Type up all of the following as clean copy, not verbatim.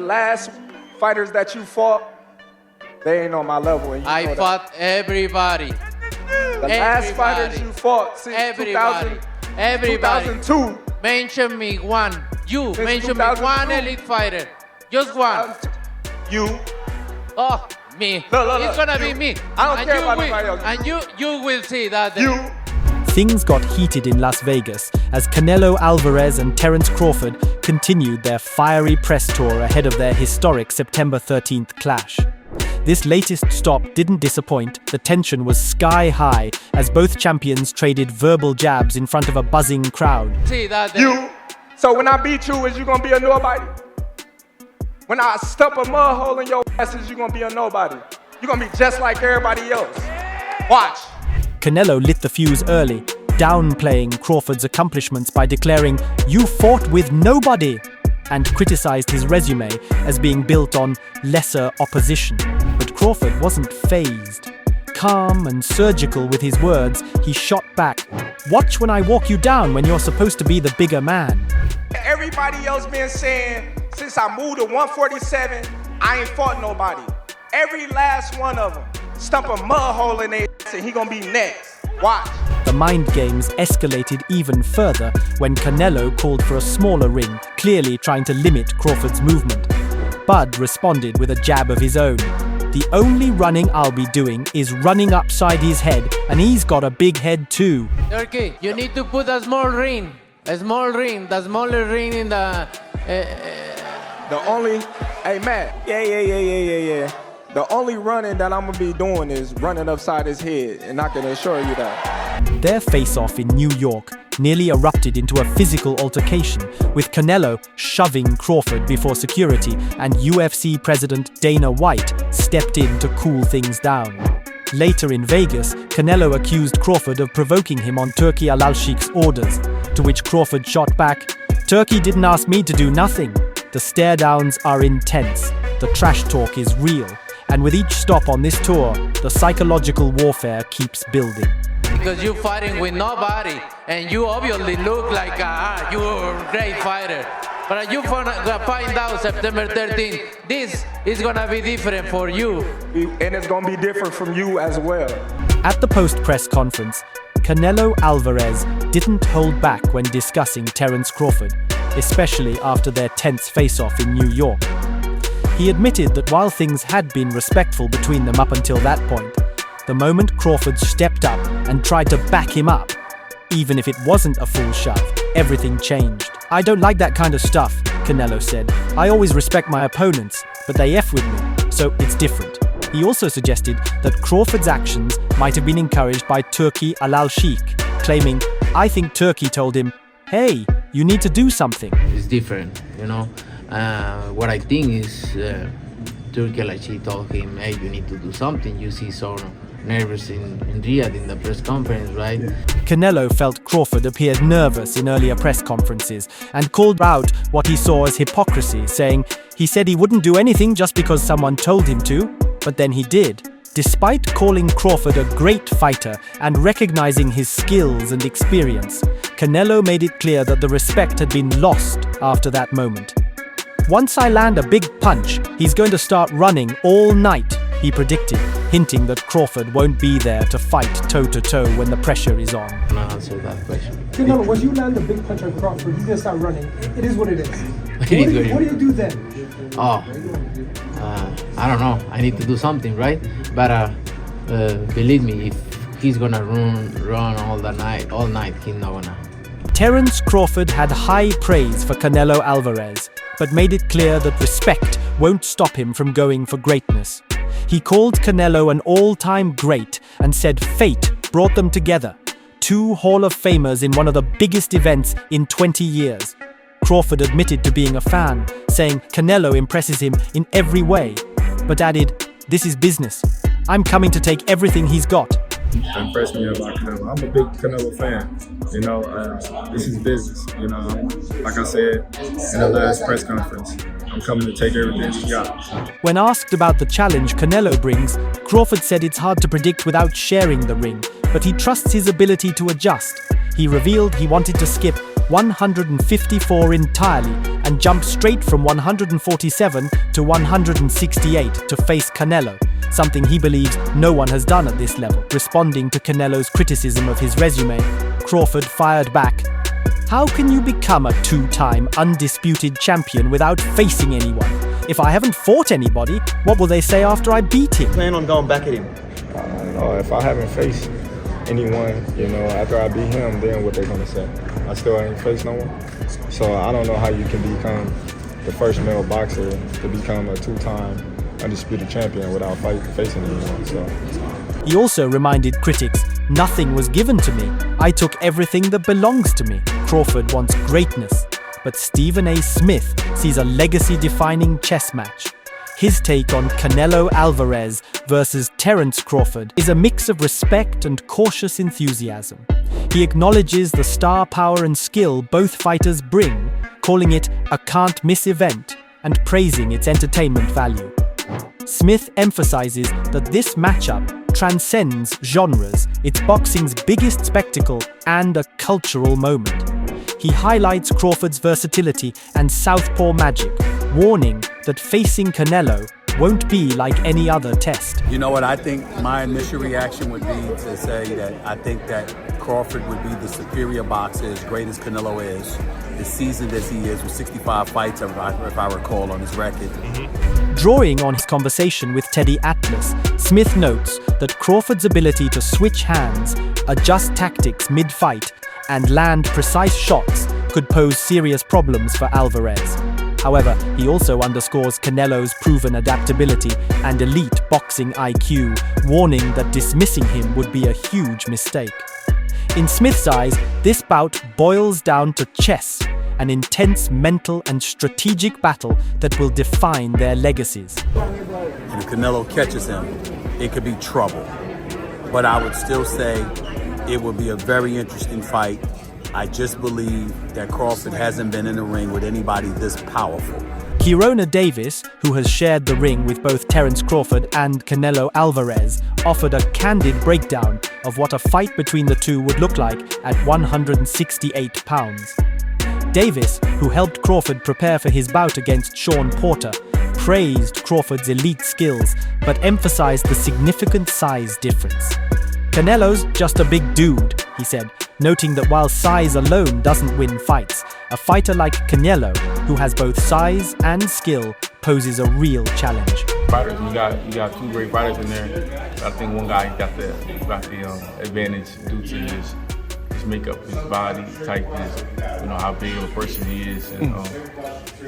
last fighters that you fought, they ain't on my level. And I fought everybody. The last fighters you fought since 2002. Mention me one. You Since mention me 2002. one elite fighter. Just one. You. Oh, me. Look, It's gonna be you. me. I don't And care you about will- anybody else. And you will see that. You. Things got heated in Las Vegas as Canelo Alvarez and Terence Crawford continued their fiery press tour ahead of their historic September 13th clash. This latest stop didn't disappoint. The tension was sky high as both champions traded verbal jabs in front of a buzzing crowd. See that. You. So when I beat you, is you gonna be a nobody? When I stump a mud hole in your ass, is you gonna be a nobody? You gonna be just like everybody else. Watch. Canelo lit the fuse early, downplaying Crawford's accomplishments by declaring, "You fought with nobody," and criticized his resume as being built on lesser opposition. But Crawford wasn't fazed. Calm and surgical with his words, he shot back, "Watch when I walk you down when you're supposed to be the bigger man." Everybody else been saying, since I moved to 147, I ain't fought nobody. Every last one of them. Stump a mud hole in their ass and he gonna be next. Watch. The mind games escalated even further when Canelo called for a smaller ring, clearly trying to limit Crawford's movement. Bud responded with a jab of his own. "The only running I'll be doing is running upside his head, and he's got a big head too." Turkey, you need to put a small ring. The smaller ring in the... The only, hey Matt, yeah. The only running that I'm gonna be doing is running upside his head, and I can assure you that. Their face-off in New York nearly erupted into a physical altercation, with Canelo shoving Crawford before security, and UFC President Dana White stepped in to cool things down. Later in Vegas, Canelo accused Crawford of provoking him on Turki Al-Sheikh's orders, to which Crawford shot back, "Turkey didn't ask me to do nothing." The stare-downs are intense, the trash talk is real, and with each stop on this tour, the psychological warfare keeps building. Because you're fighting with nobody, and you obviously look like you're a great fighter. But you find out September 13th, this is gonna be different for you. And it's gonna be different from you as well. At the post-press conference, Canelo Alvarez didn't hold back when discussing Terence Crawford, especially after their tense face-off in New York. He admitted that while things had been respectful between them up until that point, the moment Crawford stepped up and tried to back him up, even if it wasn't a full shove, everything changed. "I don't like that kind of stuff," Canelo said. "I always respect my opponents, but they F with me, so it's different." He also suggested that Crawford's actions might have been encouraged by Turki Al-Sheikh, claiming, "I think Turkey told him, 'Hey, you need to do something.'" It's different, you know. What I think is Turkey Al-Sheikh told him, "Hey, you need to do something." You see so nervous in Riyadh in the press conference, right? Canelo felt Crawford appeared nervous in earlier press conferences and called out what he saw as hypocrisy, saying he said he wouldn't do anything just because someone told him to, but then he did. Despite calling Crawford a great fighter and recognizing his skills and experience, Canelo made it clear that the respect had been lost after that moment. "Once I land a big punch, he's going to start running all night," he predicted, hinting that Crawford won't be there to fight toe-to-toe when the pressure is on. I'm gonna answer that question. Canelo, when you land a big punch on Crawford, he's gonna start running. It is what it is. What do you do then? I don't know. I need to do something, right? But believe me, if he's gonna run all night, he's not gonna. Terence Crawford had high praise for Canelo Alvarez, but made it clear that respect won't stop him from going for greatness. He called Canelo an all-time great and said fate brought them together, two Hall of Famers in one of the biggest events in 20 years. Crawford admitted to being a fan, saying Canelo impresses him in every way, but added, "This is business. I'm coming to take everything he's got." Impressed me about Canelo. I'm a big Canelo fan. You know, this is business. You know, like I said in the last press conference, I'm coming to take everything he got. When asked about the challenge Canelo brings, Crawford said it's hard to predict without sharing the ring, but he trusts his ability to adjust. He revealed he wanted to skip 154 entirely and jumped straight from 147 to 168 to face Canelo, something he believes no one has done at this level. Responding to Canelo's criticism of his resume, Crawford fired back, "How can you become a two-time undisputed champion without facing anyone? If I haven't fought anybody, what will they say after I beat him?" Plan on going back at him? If I haven't faced anyone, after I beat him, then what they gonna say? I still ain't faced no one. So I don't know how you can become the first male boxer to become a two-time undisputed champion without facing anyone. So he also reminded critics, "Nothing was given to me. I took everything that belongs to me." Crawford wants greatness, but Stephen A. Smith sees a legacy-defining chess match. His take on Canelo Alvarez versus Terence Crawford is a mix of respect and cautious enthusiasm. He acknowledges the star power and skill both fighters bring, calling it a can't-miss event and praising its entertainment value. Smith emphasizes that this matchup transcends genres, it's boxing's biggest spectacle and a cultural moment. He highlights Crawford's versatility and southpaw magic, warning that facing Canelo won't be like any other test. You know what, I think my initial reaction would be to say that I think that Crawford would be the superior boxer, as great as Canelo is, as seasoned as he is, with 65 fights, if I recall, on his record. Drawing on his conversation with Teddy Atlas, Smith notes that Crawford's ability to switch hands, adjust tactics mid-fight, and land precise shots could pose serious problems for Alvarez. However, he also underscores Canelo's proven adaptability and elite boxing IQ, warning that dismissing him would be a huge mistake. In Smith's eyes, this bout boils down to chess, an intense mental and strategic battle that will define their legacies. And if Canelo catches him, it could be trouble. But I would still say it would be a very interesting fight. I just believe that Crawford hasn't been in the ring with anybody this powerful. Kyrone Davis, who has shared the ring with both Terence Crawford and Canelo Alvarez, offered a candid breakdown of what a fight between the two would look like at 168 pounds. Davis, who helped Crawford prepare for his bout against Sean Porter, praised Crawford's elite skills but emphasized the significant size difference. "Canelo's just a big dude," he said, noting that while size alone doesn't win fights, a fighter like Canelo, who has both size and skill, poses a real challenge. Fighters, you got two great fighters in there. I think one guy got the advantage due to his makeup, his body typeness, how big of a person he is, and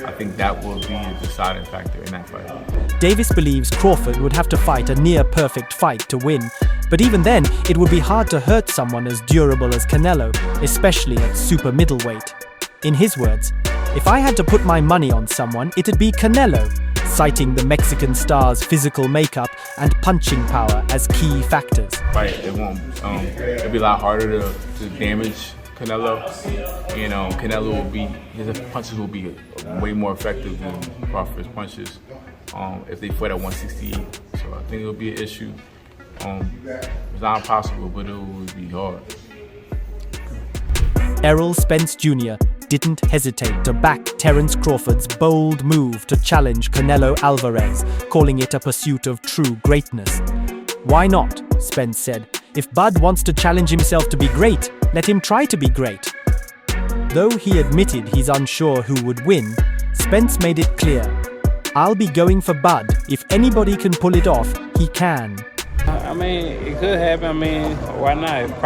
I think that will be a deciding factor in that fight. Davis believes Crawford would have to fight a near-perfect fight to win, but even then, it would be hard to hurt someone as durable as Canelo, especially at super middleweight. In his words, "If I had to put my money on someone, it'd be Canelo," citing the Mexican star's physical makeup and punching power as key factors. It'd be a lot harder to damage Canelo. Canelo his punches will be way more effective than Crawford's punches if they fought at 168. So I think it'll be an issue. It's not impossible, but it would be hard. Errol Spence Jr. didn't hesitate to back Terence Crawford's bold move to challenge Canelo Alvarez, calling it a pursuit of true greatness. "Why not?" Spence said. "If Bud wants to challenge himself to be great, let him try to be great." Though he admitted he's unsure who would win, Spence made it clear, "I'll be going for Bud. If anybody can pull it off, he can." It could happen. Why not? If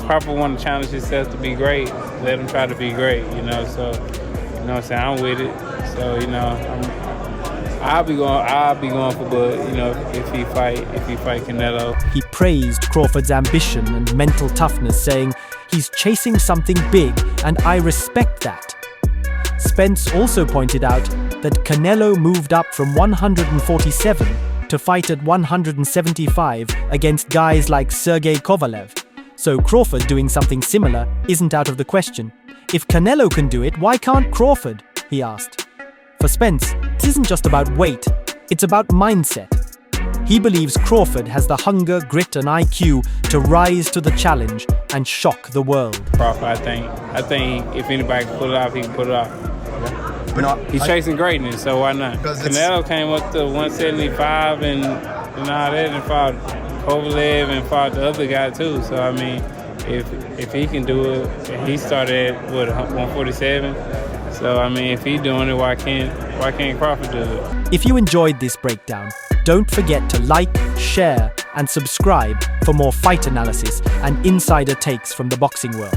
Crawford want to challenge himself to be great, let him try to be great. So I'm with it. So I'll be going for Bud. If he fight Canelo. He praised Crawford's ambition and mental toughness, saying, "He's chasing something big, and I respect that." Spence also pointed out that Canelo moved up from 147 to fight at 175 against guys like Sergey Kovalev. So Crawford doing something similar isn't out of the question. If Canelo can do it, why can't Crawford? He asked. For Spence, this isn't just about weight, it's about mindset. He believes Crawford has the hunger, grit, and IQ to rise to the challenge and shock the world. Crawford, I think if anybody can pull it off, he can pull it off. He's chasing greatness, so why not? Canelo came up to 175 and all that, and fought Kovalev and fought the other guy too. So I mean, if he can do it, and he started at 147. So I mean, if he's doing it, why can't Crawford do it? If you enjoyed this breakdown, don't forget to like, share, and subscribe for more fight analysis and insider takes from the boxing world.